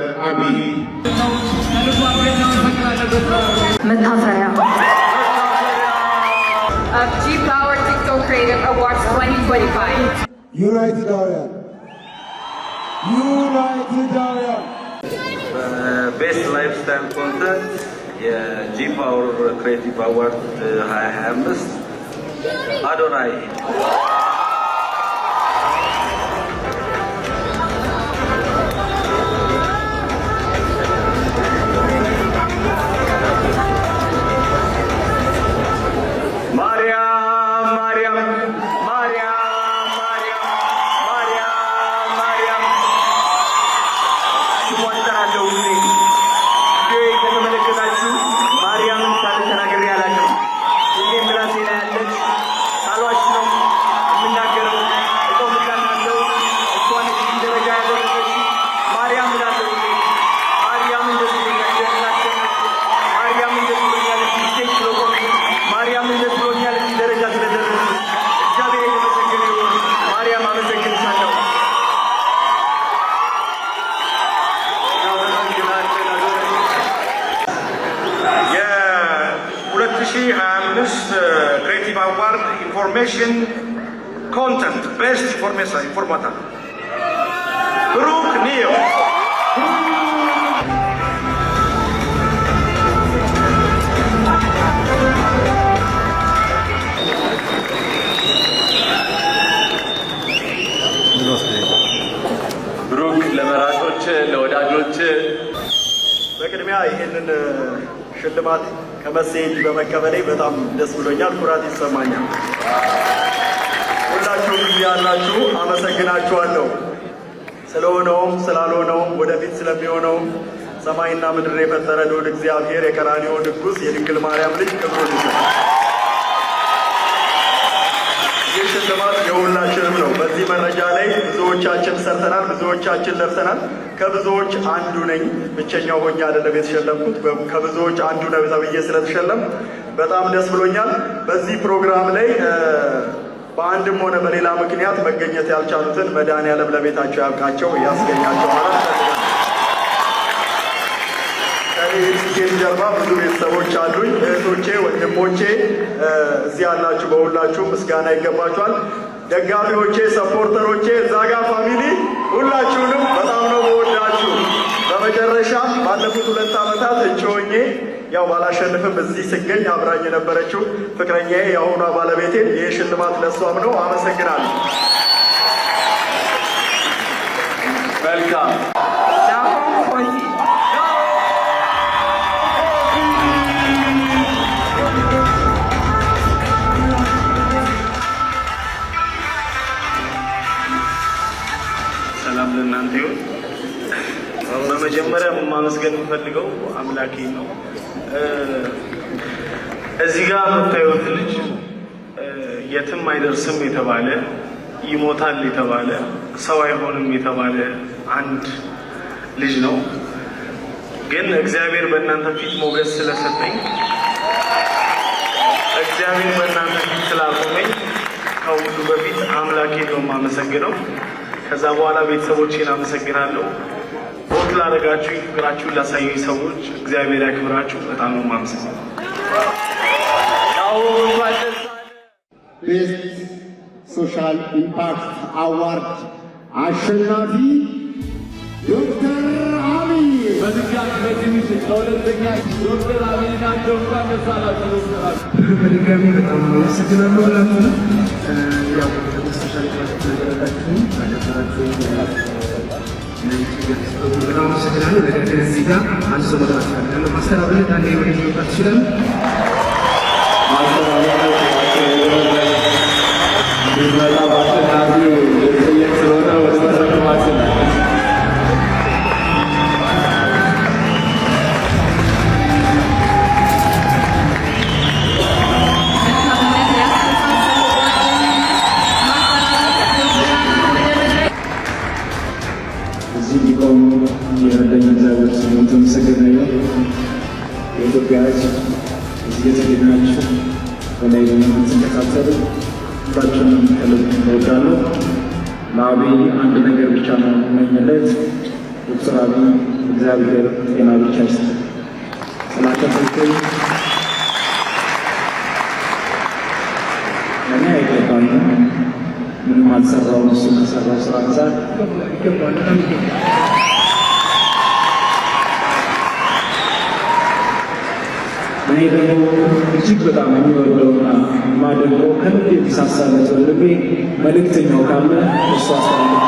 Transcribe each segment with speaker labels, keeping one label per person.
Speaker 1: አቢ
Speaker 2: መታሰሪያ
Speaker 3: of G-Power TikTok Creative Awards 2025.
Speaker 4: United Aryan. United Aryan.
Speaker 5: Best Lifestyle Content, G-Power Creative Award 2025 Adonai.
Speaker 1: Creative Award Information Content Best Information Informata Brooke Neo
Speaker 5: ብሩክ ለመራጮች ለወዳጆች
Speaker 6: በቅድሚያ ይሄንን ሽልማት ከመሴጅ በመቀበሌ በጣም ደስ ብሎኛል፣ ኩራት ይሰማኛል። ሁላችሁም እዚህ ያላችሁ አመሰግናችኋለሁ። ስለሆነውም ስላልሆነውም ወደፊት ስለሚሆነውም ሰማይና ምድር የፈጠረ ልዑል እግዚአብሔር የቀራንዮ ንጉሥ የድንግል ማርያም ልጅ ክብሩን ይስጥ። ይህ ሽልማት የሁላችንም ነው። በዚህ መረጃ ላይ ብዙዎቻችን ሰርተናል፣ ብዙዎቻችን ለፍተናል። ከብዙዎች አንዱ ነኝ። ብቸኛው ሆኜ አይደለም የተሸለምኩት፣ ከብዙዎች አንዱ ነው ተብዬ ስለተሸለም በጣም ደስ ብሎኛል። በዚህ ፕሮግራም ላይ በአንድም ሆነ በሌላ ምክንያት መገኘት ያልቻሉትን መድኃኔዓለም ለቤታቸው ያብቃቸው፣ ያስገኛቸው ማለት ነው። ከኔ ጀርባ ብዙ ቤተሰቦች አሉኝ፣ እህቶቼ፣ ወንድሞቼ እዚህ ያላችሁ በሁላችሁ ምስጋና ይገባችኋል። ደጋፊዎቼ፣ ሰፖርተሮቼ፣ ዛጋ ፋሚሊ ሁላችሁንም በጣም ነው በወዳችሁ። በመጨረሻም ባለፉት 2 ዓመታት እጩ ሆኜ ያው ባላሸንፍም እዚህ ስገኝ አብራኝ የነበረችው ፍቅረኛዬ የአሁኗ ባለቤቴን ይህ ሽልማት ለሷም ነው። አመሰግናለሁ።
Speaker 5: መልካም
Speaker 6: ሰላም ለእናንተ ይሁን። በመጀመሪያ ማመስገን የምፈልገው አምላኬ ነው። እዚህ ጋር የምታዩት ልጅ የትም አይደርስም የተባለ ይሞታል የተባለ ሰው አይሆንም የተባለ አንድ ልጅ ነው። ግን እግዚአብሔር በእናንተ ፊት ሞገስ ስለሰጠኝ፣ እግዚአብሔር በእናንተ ፊት ስላቆመኝ ከሁሉ በፊት አምላኬ ነው የማመሰግነው። ከዛ በኋላ ቤተሰቦቼን አመሰግናለሁ። ቦት ላደረጋችሁ ፍቅራችሁን ላሳዩኝ ሰዎች እግዚአብሔር ያክብራችሁ። በጣም ነው የማመሰግነው።
Speaker 4: ቤስት ሶሻል ኢምፓክት አዋርድ አሸናፊ ዶክተር አብይ
Speaker 7: በድጋሚ በዚህ ምሽት ለሁለተኛ ዶክተር አብይ ናቸው። እንኳን ደስ አላችሁ ዶክተር አብይ።
Speaker 8: በድጋሚ በጣም አመሰግናለሁ ብላችሁ ያው ሶሻል ኢምፓክት ተደረጋችሁ አደረጋችሁ በጣም አመሰግናለሁ። ነገር ግን እዚህ ጋር አንድ ሰው መጥራት እፈልጋለሁ። ማስተር አብነት አንዴ ወደ ሊወጣ ትችላል።
Speaker 4: እዚህ ሊቆሙ የረዳኝ እግዚአብሔር ስሙ የተመሰገነ ይሁን። የኢትዮጵያ ሕዝብ እዚህ የተገኛችሁ በላይ የምትከታተሉ ሁላችሁንም ከልብ እወዳለሁ። ለአብይ አንድ ነገር ብቻ ነው የምመኝለት፣ ዶክተር አብይ እግዚአብሔር ጤና ብቻ ይስጥ። ስላከፈልከኝ እኔ አይገባኝም። ምንም አልሰራውም። እሱ ከሰራው ስራ አንጻር ይገባል። እኔ ደግሞ እጅግ በጣም የሚወደውና የማደንቀው ከልብ የተሳሳለት ወንድሜ መልእክተኛው ካለ እሱ አስተላልፍ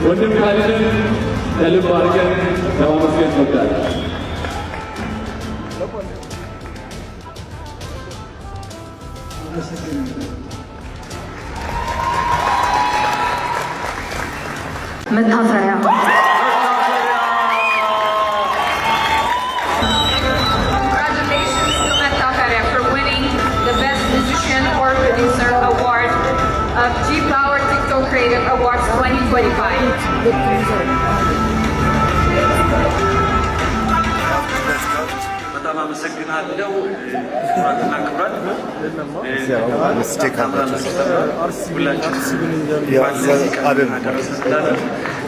Speaker 7: ወንድም ካለን ከልብ አድርገን ለማመስገን እንወዳለን።
Speaker 2: መታሰሪያ
Speaker 3: Congratulations to Metaferia for winning the Best Musician or Producer Award of G-Power TikTok Creative Awards 2025.
Speaker 5: በጣም አመሰግናለሁ። ክቡራትና ክቡራን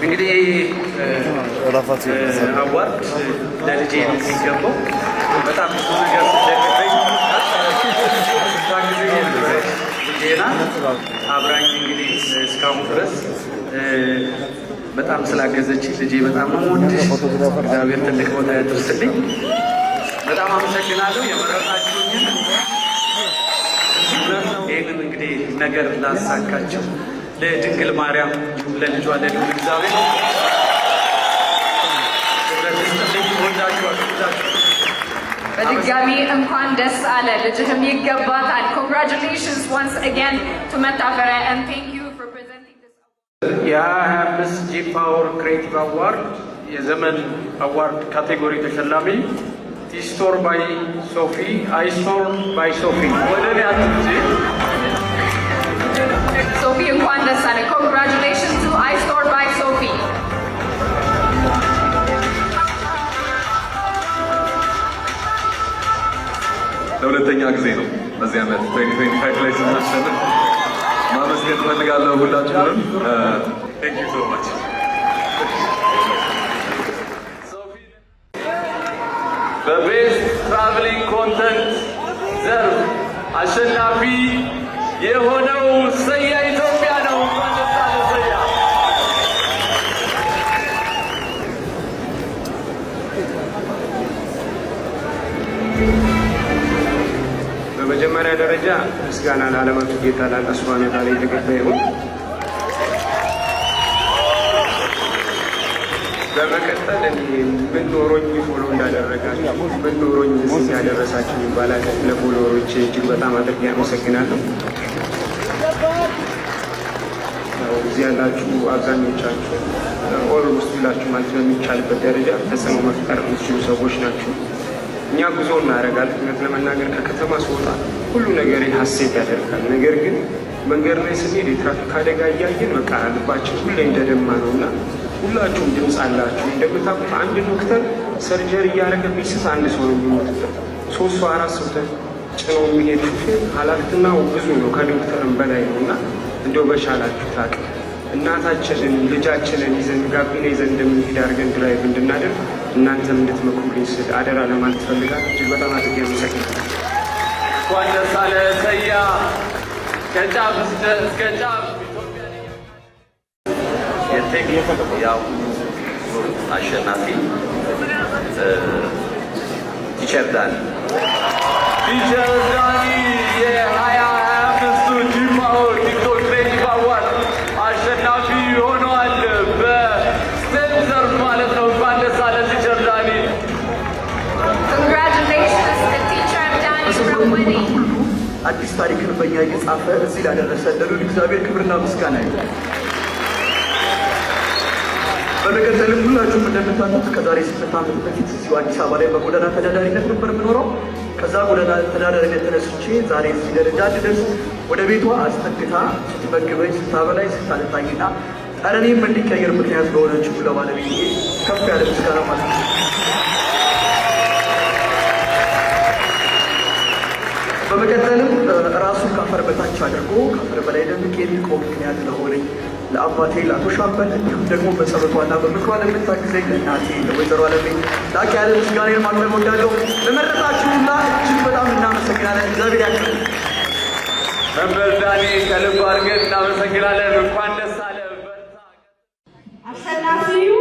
Speaker 5: እንግዲህ አዋርድ ለልጄ የሚገባው በጣም ብዙ ነገር ስለገበኝ ልጄና አብራኝ እንግዲህ እስካሁን ድረስ በጣም ስላገዘች ልጄ በጣም ነው የምወድሽ። እግዚአብሔር ትልቅ ቦታ ያድርስልኝ። በጣም አመሰግናለሁ። የመረጣችሁኝን ይህንን እንግዲህ ነገር ላሳካችሁ ለድንግል ማርያም ለልጇ ለልዑል እግዚአብሔር
Speaker 3: በድጋሚ እንኳን ደስ አለ። ልጅህም ይገባታል። Congratulations once again to Metaferia and thank you for presenting this award.
Speaker 1: የ25 G-Power Creative Award የዘመን አዋርድ ካቴጎሪ ተሸላሚ ቲስቶር ባይ ሶፊ አይስቶር ባይ ሶፊ ወደ እኔ አትምጪ
Speaker 3: ሶፊ እንኳን ደስ አለ። Congratulations to iStore by Sophie.
Speaker 9: ለሁለተኛ ጊዜ ነው በዚህ ዓመት 2025 ላይ ስናሸንፍ ማመስገን እፈልጋለሁ ሁላችሁንም። ቴንክ ዩ ሶ ማች።
Speaker 5: በቤስት ትራቭሊንግ ኮንተንት ዘርፍ አሸናፊ የሆነው ሰያ ኢትዮጵያ ነው። እንኳን ደስ አለ ሰያ።
Speaker 1: በመጀመሪያ ደረጃ ምስጋና ለዓለማቱ ጌታ ለአላህ ሱብሓነሁ ወተዓላ የተገባ ይሁን። በመቀጠል እኔ ምን ኖሮኝ ፎሎ እንዳደረጋችሁ ምን ኖሮኝ እዚህ ያደረሳችሁ ይባላል። ለፎሎወሮቼ እጅግ በጣም አድርጌ አመሰግናለሁ። እዚህ ያላችሁ አብዛኞቻችሁ ኦልሞስት ሁላችሁ ማለት በሚቻልበት ደረጃ ተጽዕኖ መፍጠር የምትችሉ ሰዎች ናችሁ። እኛ ጉዞ እናደርጋለን። እውነት ለመናገር ከከተማ ስወጣ ሁሉ ነገር ሀሴት ያደርጋል። ነገር ግን መንገድ ላይ ስንሄድ የትራፊክ አደጋ እያየን በቃ ልባችን ሁሌ እንደደማ ነው እና ሁላችሁም ድምፅ አላችሁ። እንደምታውቁት አንድ ዶክተር ሰርጀሪ እያደረገ ቢስት አንድ ሰው ነው የሚሞትበት። 3 ሰው 4 ሰው ጭኖ የሚሄድ ሹፌር ኃላፊነቱ ብዙ ነው፣ ከዶክተርም በላይ ነው እና እንደው በቻላችሁ ታውቅ እናታችንን ልጃችንን ይዘን ጋቢና ይዘን እንደምንሄድ አድርገን ድራይቭ እንድናደርግ እናንተም እንድትመክሩልኝ ስል አደራ ለማለት ፈልጋለሁ። እጅግ በጣም አድርጌ አመሰግናለሁ።
Speaker 5: እንኳን ደስ አለ ሰያ። ከጫፍ እስከ ጫፍ የቴክኒክ ያው አሸናፊ ቲቸር ዳኒ የ2025 G-Power TikTok Creative Award አሸናፊ ሆኗል። በስቴም ዘርፍ ማለት ነው። እንኳን ደስ አለ ቲቸር ዳኒ።
Speaker 3: Congratulations to teacher Danny for winning.
Speaker 6: አዲስ ታሪክን በእኛ እየጻፈ እዚህ ላደረሰ ለልዑል እግዚአብሔር ክብርና ምስጋና ይሁን። በመቀጠልም ሁላችሁም እንደምታውቁት ከዛሬ 8 ዓመት በፊት እዚሁ አዲስ አበባ ላይ በጎዳና ተዳዳሪነት ነበር የምኖረው። ከዛ ጎዳና ተዳዳሪነት ተነስቼ ዛሬ እዚህ ደረጃ እንድደርስ ወደ ቤቷ አስጠግታ ስትመግበኝ፣ ስታበላኝ፣ ስታጠጣኝና ጠረኔም እንዲቀየር ምክንያት ለሆነችው ለባለቤቴ ከፍ ያለ ምስጋና ማለት ነው። በመቀጠልም ራሱን ካፈር በታች አድርጎ ካፈር በላይ ደምቄ እንድቆም ምክንያት ለሆነኝ ለአባቴ ለአቶ ሻምበል እንዲሁም ደግሞ በጸሎቷና በምክሯ ለምታግዘኝ ለእናቴ ለወይዘሮ አለሜ ላቅ ያለ ምስጋናን ማቅረብ እወዳለሁ። ለመረጣችሁና እጅግ በጣም እናመሰግናለን። እግዚአብሔር ያክል።
Speaker 5: መምህር ዳኒ ከልብ አድርገን እናመሰግናለን። እንኳን ደስ አለ።
Speaker 3: አሸናፊው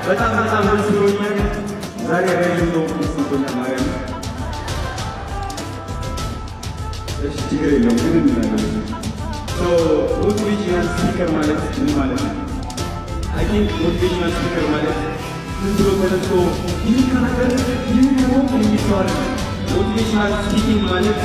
Speaker 4: በጣም ደስ ብሎኛል። ዛሬ ረጅም ነው ስንቶኛ ማርያም እሺ፣ ችግር የለውም ግን እንላለን። ሞቲቬሽናል ስፒከር ማለት ምን ማለት ነው? አይ ቲንክ ሞቲቬሽናል ስፒከር ማለት ዝም ብሎ ተነስቶ ይህ ከነገር ይህ ደግሞ የሚሰዋል። ሞቲቬሽናል ስፒኪንግ ማለት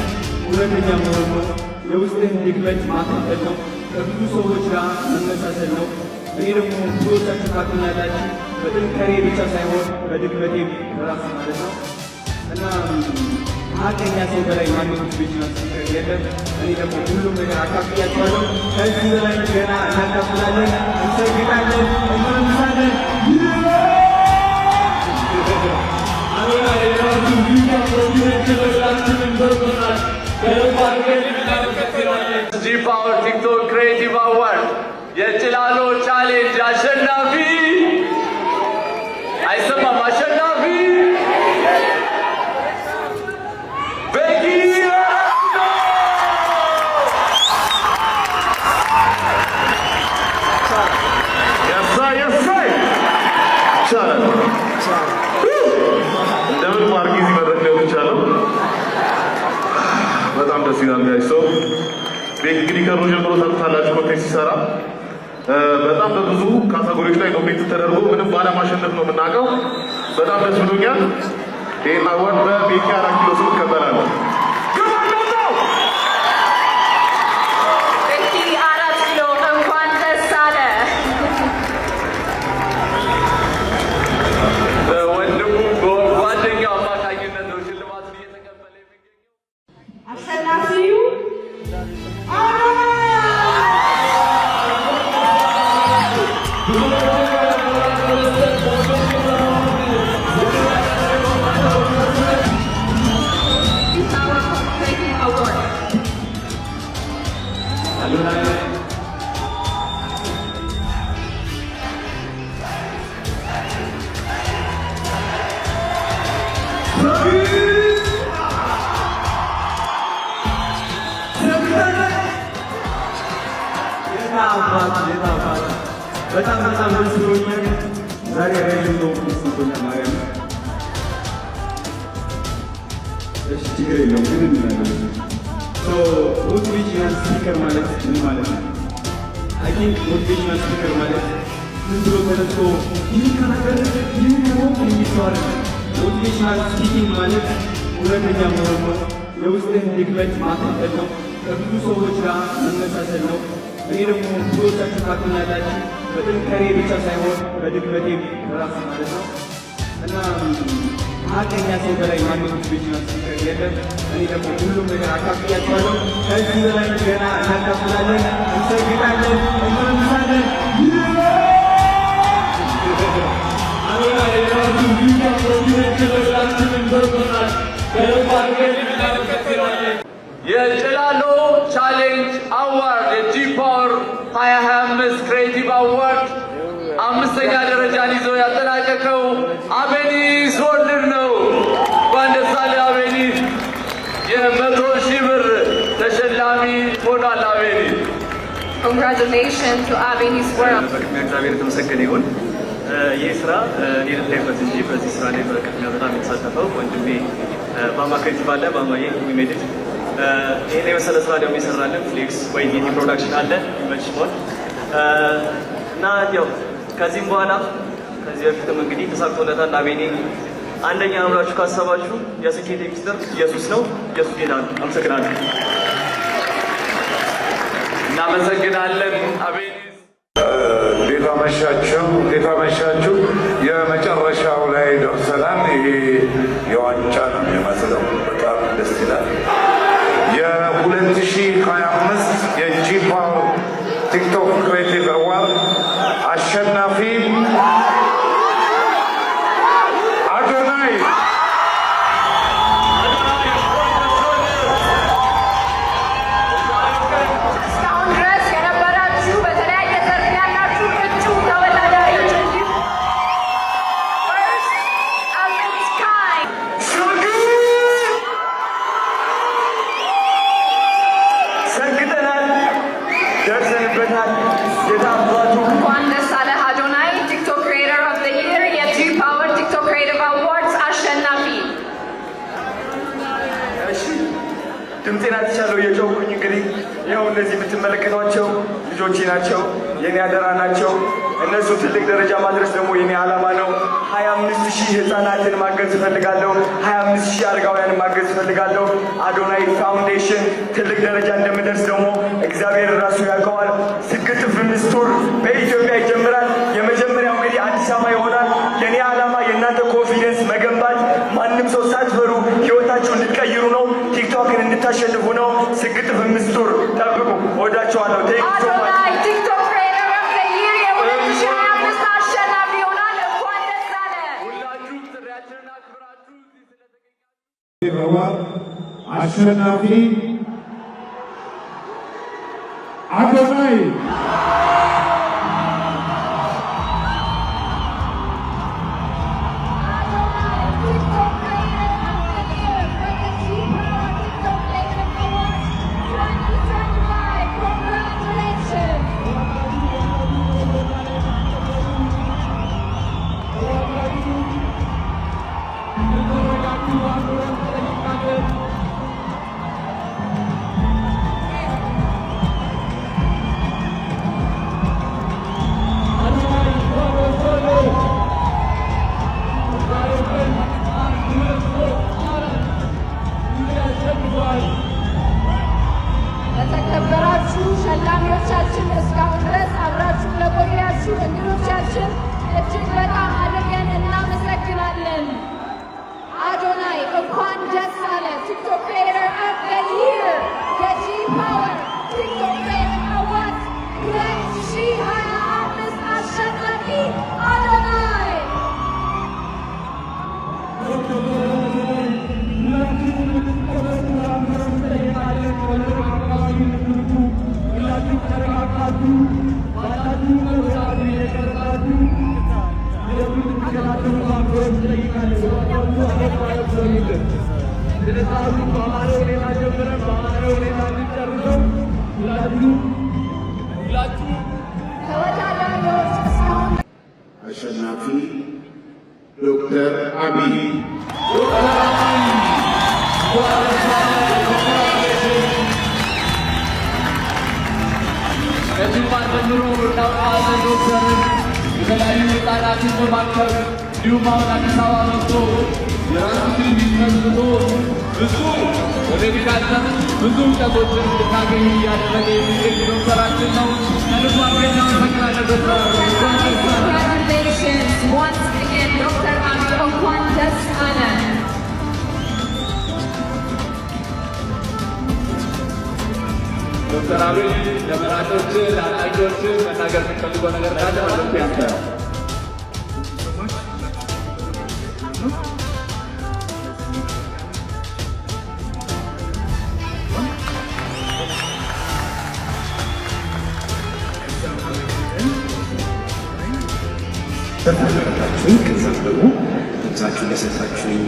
Speaker 4: እውነተኛ መሆን ነው። የውስጥህን ድክመት ማስቀጠል ነው። ከብዙ ሰዎች ጋር መመሳሰል ነው። እኔ ደግሞ ብዙዎቻችሁ ታውቁኛላችሁ፣ በጥንካሬ ብቻ ሳይሆን በድክመቴ በራስ ማለት ነው። እና ሀቀኛ ሰው በላይ ማንም ሞቲቬሽናል ስፒከር የለም። እኔ ደግሞ ሁሉም ነገር አካፍያችኋለሁ። ከዚህ በላይ ገና እናካፍላለን፣ እንሰግጣለን፣ እንመልሳለን።
Speaker 5: ጂ-ፓወር ቲክቶክ ክሬቲቭ አዋርድ የጭላሎ ቻሌንጅ አሸናፊ አይሰማም፣ አሸናፊ ቤኪ
Speaker 9: እንደምን ማርጊ እዚህ መድረክ ላይ ወጥቻለሁ። በጣም ደስ ይላል። ጋይስ ሰው ቤክ እንግዲህ ከሮ ጀምሮ ታውቁታላችሁ። ኮንቴስት ሲሰራ በጣም በብዙ ካቴጎሪዎች ላይ ኖሚኔት ተደርጎ ምንም ባለማሸነፍ ነው የምናውቀው። በጣም ደስ ብሎኛል። ይህን አዋርድ በቤኪ 4 ኪሎ ስም እቀበላለሁ።
Speaker 3: ቤኪ 4 ኪሎ እንኳን ደስ አለ።
Speaker 5: በወንድሙ በጓደኛው አማካኝነት ነው ሽልማቱን እየተቀበለ የሚገኘው።
Speaker 3: አሸናፊው
Speaker 4: በጣም ደስ ብሎኛል። ዛሬ ረጅም ነው ስንቶኛ ማርያም እሺ፣ ችግር የለውም ግን እንላለን። ሞቲቬሽናል ስፒከር ማለት ምን ማለት ነው? አይ ቲንክ ሞቲቬሽናል ስፒከር ማለት ዝም ብሎ ተነስቶ ይህ ከነገር ይህ ደግሞ የሚሰዋል። ሞቲቬሽናል ስፒኪንግ ማለት እውነተኛ መሆን ነው። የውስጥህን ድክመት ማስቀጠል ነው። ከብዙ ሰዎች ጋር መመሳሰል ነው። እኔ ደግሞ ብዙዎቻችሁ ታውቁኛላችሁ፣ በጥንካሬ ብቻ ሳይሆን በድክመቴ በራስ ማለት ነው። እና ሀቀኛ ሰው በላይ ማንም ሞቲቬሽናል ስፒከር የለም። እኔ ደግሞ ሁሉም ነገር አካፍያችኋለሁ። ከዚህ በላይ ገና እናካፍላለን፣ እንሰግጣለን፣ እንመልሳለን።
Speaker 5: የጭላሎ ቻሌንጅ አዋርድ የጂ-ፓወር 2025 ክሬቲቭ አዋርድ 5ኛ ደረጃን ይዞ ያጠናቀቀው አቤኒስ ወርልድ ነው። እንኳን ደስ አለህ አቤኒስ። የ100,000 ብር ተሸላሚ ሆኗል አቤኒስ።
Speaker 3: Congratulations to Avi and his world.
Speaker 4: በቅድሚያ እግዚአብሔር የተመሰገነ ይሁን። ይህ ስራ እኔ ልታይበት እንጂ በዚህ ስራ ላይ በቅድሚያ በጣም የተሳተፈው ወንድሜ በአማካይ ባለ በአማዬ የሚሜድት ይህን የመሰለ ስራ ደግሞ የሰራለን ፍሌክስ ወይ ቲቪ ፕሮዳክሽን አለ ኢመጅ ሞል እና ያው ከዚህም በኋላ ከዚህ በፊትም እንግዲህ ተሳክቶለታል። አቤኔ አንደኛ ነው ብላችሁ ካሰባችሁ የስኬት ሚስጥር ኢየሱስ ነው። ኢየሱስ ጌታ ነው። አመሰግናለሁ።
Speaker 5: እናመሰግናለን አቤኔ።
Speaker 10: እንዴት አመሻችሁ። የመጨረሻው ላይ ደርሰናል። ይሄ የዋንጫ ነው የሚመስለው። በጣም ደስ ይላል። የ2025 የጂ ፓወር ቲክቶክ ክሬቲቭ አዋርድ አሸናፊ አዶናይ
Speaker 3: Juan de Saleh Adonai, TikTok Creator of the Year, G Power TikTok Creative Awards, Ashenafi.
Speaker 6: ድምጤን አትቻለው የጮኩኝ እንግዲህ ይኸው እነዚህ የምትመለከቷቸው ልጆቼ ናቸው፣ የኔ አደራ ናቸው። እነሱ ትልቅ ደረጃ ማድረስ ደግሞ የኔ ዓላማ ነው። 25,000 ህፃናትን ማገዝ እፈልጋለሁ። 25,000 አረጋውያንን ማገዝ እፈልጋለሁ። አዶናይ ፋውንዴሽን ትልቅ ደረጃ እንደምደርስ ደግሞ እግዚአብሔር ራሱ ያውቀዋል። ስግጥ ፍምስ ቱር በኢትዮጵያ ይጀምራል። የመጀመሪያው እንግዲህ አዲስ አበባ ይሆናል። የኔ ዓላማ የእናንተ ኮንፊደንስ መገንባት፣ ማንም ሰው ሳትፈሩ ህይወታችሁ እንድትቀይሩ ነው። ቲክቶክን እንድታሸንፉ ነው። ስግጥ ፍምስ ቱር ጠብቁ። ወዳችኋለሁ።
Speaker 3: Adonai TikTok Creator of the Year, የ2025 አሸናፊ ይሆናል። እንኳን ደስ አለ።
Speaker 5: ሁላችሁም ጥሪያችንን አክብራችሁ እዚህ
Speaker 10: ስለተገኛችሁ አሸናፊ አዶናይ
Speaker 3: ለተከበራችሁ ሸላሚዎቻችን፣ እስካሁን ድረስ አብራችሁ ለቆያችሁ እንግዶቻችን እጅግ በጣም አድርገን እናመሰግናለን። አዶናይ እንኳን ደስ አለ። ቲክቶክ ክሬተር ኦፍ ዘ ይር የጂ ፓወር ቲክቶክ ክሬተር አዋርድ 2025 አሸናፊ አዶናይ።
Speaker 10: አሸናፊ ዶክተር አብይ
Speaker 5: ከጅማር ጀምሮ እናውቃለን ዶክተርን የተለያዩ ህጻናትን በማከም እንዲሁም አሁን አዲስ አበባ መጥቶ የራሱ ክሊኒክ መስርቶ ብዙ በሜዲካል ብዙ እውቀቶችን እንድናገኝ እያደረገ የሚገኝ ዶክተራችን ነው። ከልብ አድርገን እናመሰግናለን ዶክተር።
Speaker 3: Congratulations once again, Dr. Avi. እንኳን ደስ አለ።
Speaker 5: ዶክተር አብይ ለመራጮች ለአድናቂዎች መናገር የሚፈልገው ነገር ካለ ማለት ያንተ
Speaker 8: ተፈለጋችሁኝ ከዛም ደግሞ ድምፃችሁን ለሰጣችሁኝ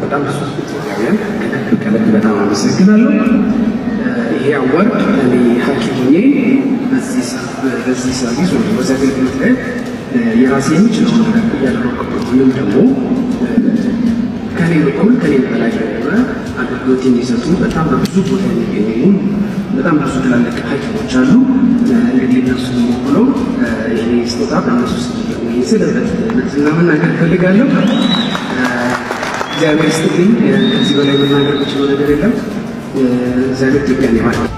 Speaker 8: በጣም ብዙ ኢትዮጵያውያን ከልብ በጣም አመሰግናለሁ። ይሄ አዋርድ እኔ ሐኪም ሆኜ በዚህ ሰርቪስ ወይ በዚህ አገልግሎት ላይ የራሴ የምችለውን ነገር እያደረኩ ወይም ደግሞ ከኔ በኩል ከኔ በላይ የሆነ አገልግሎት የሚሰጡ በጣም በብዙ ቦታ የሚገኙ በጣም ብዙ ትላልቅ ሐኪሞች አሉ። እንግዲህ እነሱ ብሎ ይሄ ስጦታ በእነሱ ስለበትና መናገር እፈልጋለሁ። እግዚአብሔር ይስጥልኝ። ከዚህ በላይ መናገር የምችለው ነገር የለም። እግዚአብሔር ኢትዮጵያን ይባርክ።